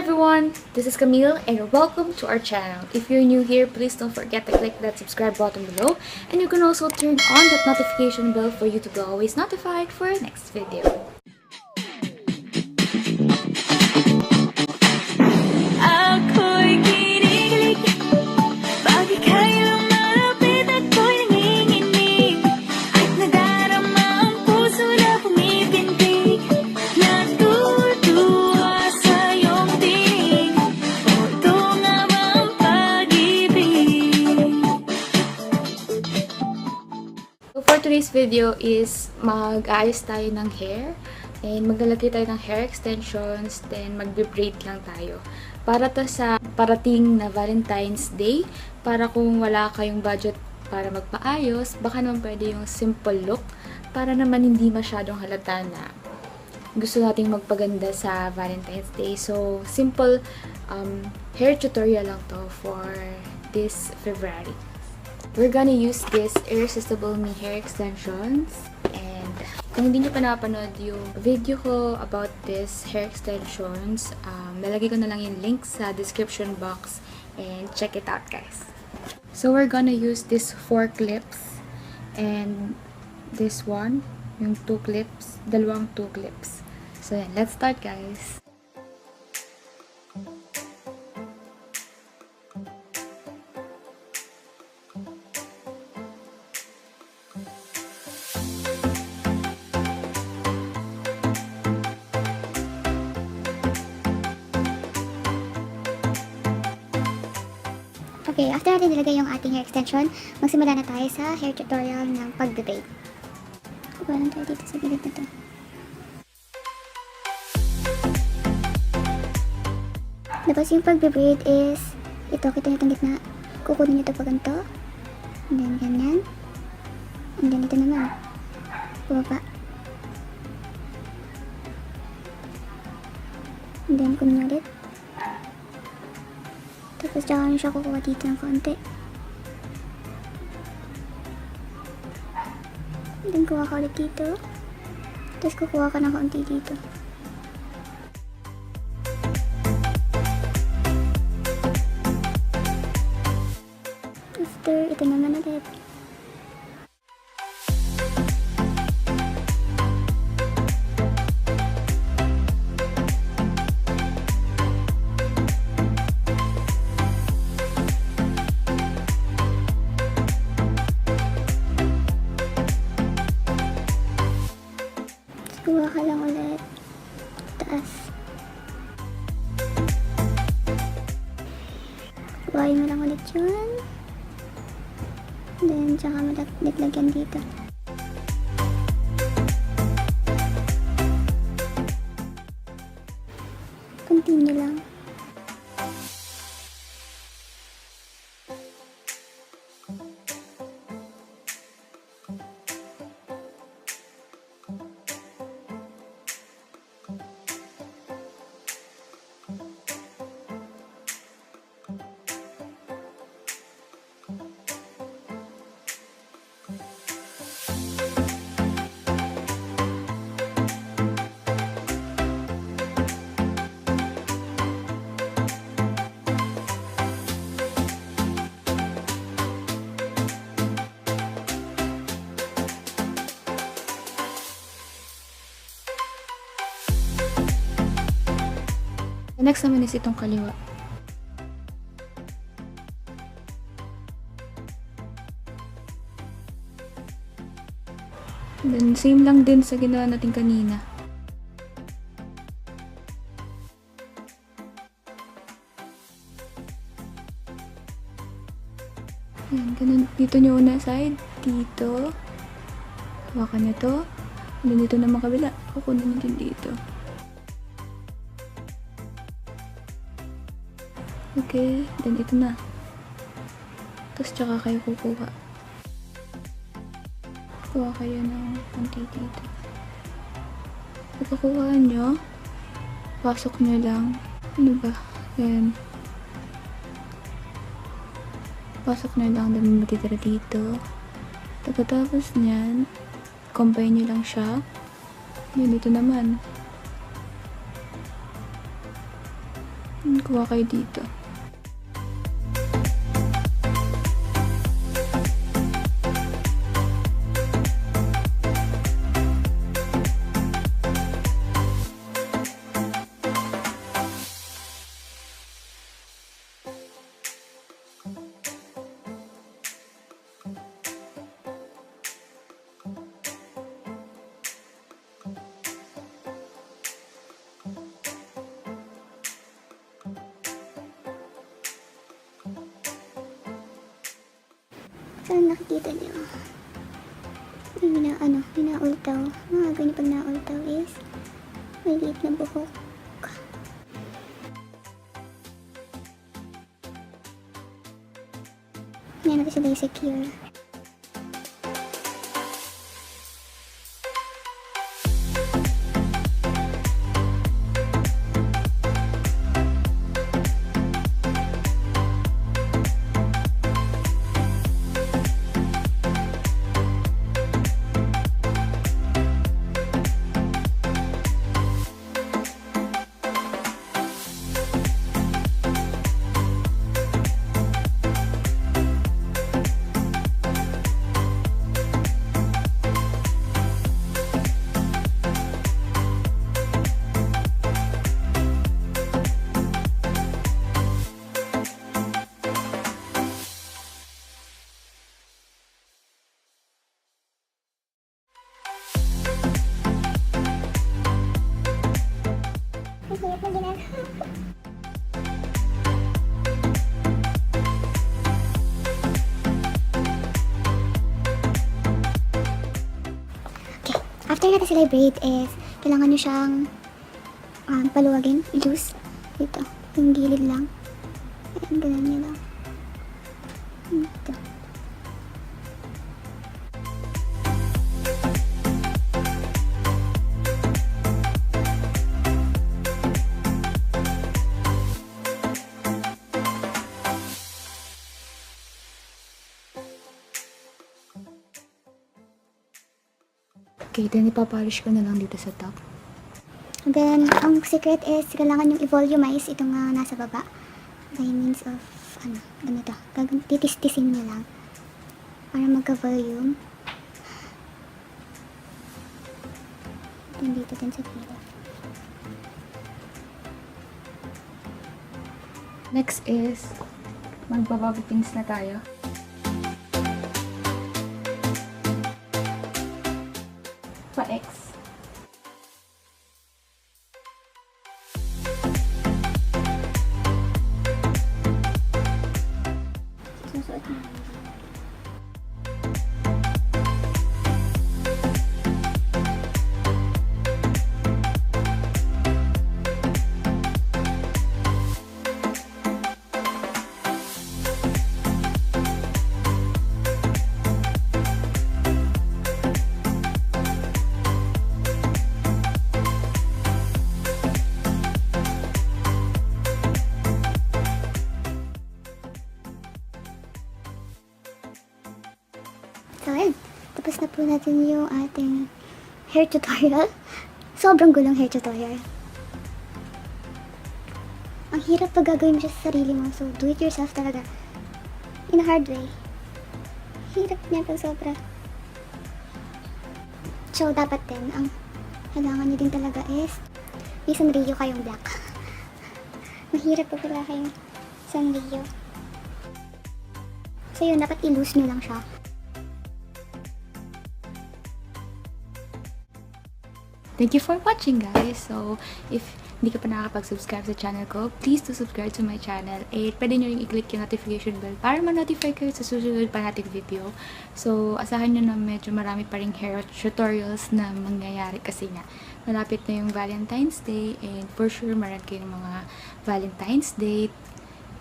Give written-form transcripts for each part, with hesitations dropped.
everyone, this is Camille and welcome to our channel. If you're new here, please don't forget to click that subscribe button below, and you can also turn on that notification bell for you to be always notified for our next video. Ako'y kilig, bakit kayo malapit ako'y nanginginig, at nadarama ang puso na pumipintig, natutuwa sa iyong tinig, o ito nga ba ang pag-ibig? So for today's video is mag-aayos tayo ng hair and maglalagay tayo ng hair extensions, then magbe-braid lang tayo. Para to sa parating na Valentine's Day, para kung wala kayong budget para magpaayos, baka naman pwede yung simple look para naman hindi masyadong halata na gusto nating magpaganda sa Valentine's Day. So, simple hair tutorial lang to for this February. We're gonna use this Irresistible Me hair extensions. And kung hindi nyo pa napanood yung video ko about this hair extensions, nalagay ko na lang yung link sa description box and check it out, guys. So we're gonna use these 4 clips and this one, yung 2 clips, dalawang 2 clips. So yan, let's start, guys. Okay, after natin nilagay yung ating hair extension, magsimula na tayo sa hair tutorial ng pag-braid. Kukuha lang tayo dito sa gilid na to. Tapos yung pag-braid is, ito, kita nyo itong gitna. Kukunin nyo ito pa ganito. And then ganyan. And then ito naman. Bumaba. And then kunin nyo ulit. Tapos tsaka nyo siya kukuha dito ng konti. Then kuha ka ulit dito. Tapos kukuha ka ng konti dito. After, ito naman ulit. Kuha ka lang ulit. Taas. Kuhain mo lang ulit yun. Then, tsaka lagyan dito. Continue lang. Next naman is itong kaliwa. Then, same lang din sa ginawa natin kanina. Ayan, ganun. Dito nyo una side. Dito. Hawakan nyo to. And dito naman kabila. Kukunin nyo din dito. Okay, then ito na. Tapos tsaka kayo kukuha. Kuha kayo ng konti dito. Pagkakuha nyo, pasok nyo lang. Ano ba? Ayan. Pasok nyo lang, dami matitira dito. Pagkatapos nyan, combine nyo lang siya. Yun, dito naman. Kuha kayo dito. Saan nakikita niyo? May minaultaw. Mga ganyan pag naultaw is may liit na buhok. Yan natin sila secure. After natin sila braid is, kailangan nyo siyang paluwagin, loose. Dito, yung gilid lang. Ayan, ganun nyo lang. Dito. Okay, then ipapolish ko na lang dito sa top. And then, ang secret is, kailangan yung i-volumize itong nasa baba. By means of, ganito. Titis-tisin nyo lang. Para magka-volume. Then dito din sa gilid. Next is, magbababy pins na tayo. Pa-X. Susuot mo. So, ayun. Tapos na po natin yung ating hair tutorial. Sobrang gulong hair tutorial. Ang hirap pag gagawin mo siya sa sarili mo. So, do it yourself talaga. In a hard way. Hirap niya pag sobra. So, dapat din, ang kailangan niyo din talaga is may sunrio kayong black. Mahirap pag wala kayong sunrio. So, yun, dapat i-loose nyo lang siya. Thank you for watching, guys. So, if hindi ka pa nakakapag-subscribe sa channel ko, please to subscribe to my channel. Eh, pwede nyo rin i-click yung notification bell para ma-notify kayo sa susunod pa nating video. So, asahan nyo na medyo marami pa ring hair tutorials na mangyayari kasi nga malapit na yung Valentine's Day and for sure meron kayong mga Valentine's Day.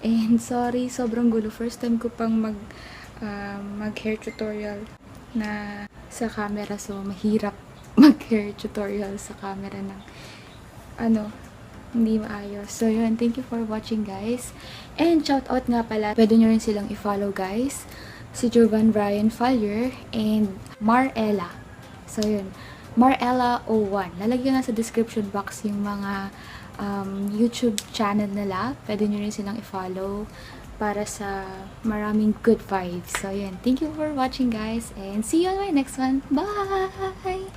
And sorry, sobrang gulo. First time ko pang mag-hair tutorial na sa camera, so mahirap mag-hair tutorial sa camera ng hindi maayos. So yun, thank you for watching, guys. And shout out nga pala, pwede nyo rin silang i-follow, guys. Si Jovan Brian Fowler and Marella. So yun, Marella01. Lalagyan nga sa description box yung mga YouTube channel nila. Pwede nyo rin silang i-follow para sa maraming good vibes. So, yan. Thank you for watching, guys. And see you on my next one. Bye!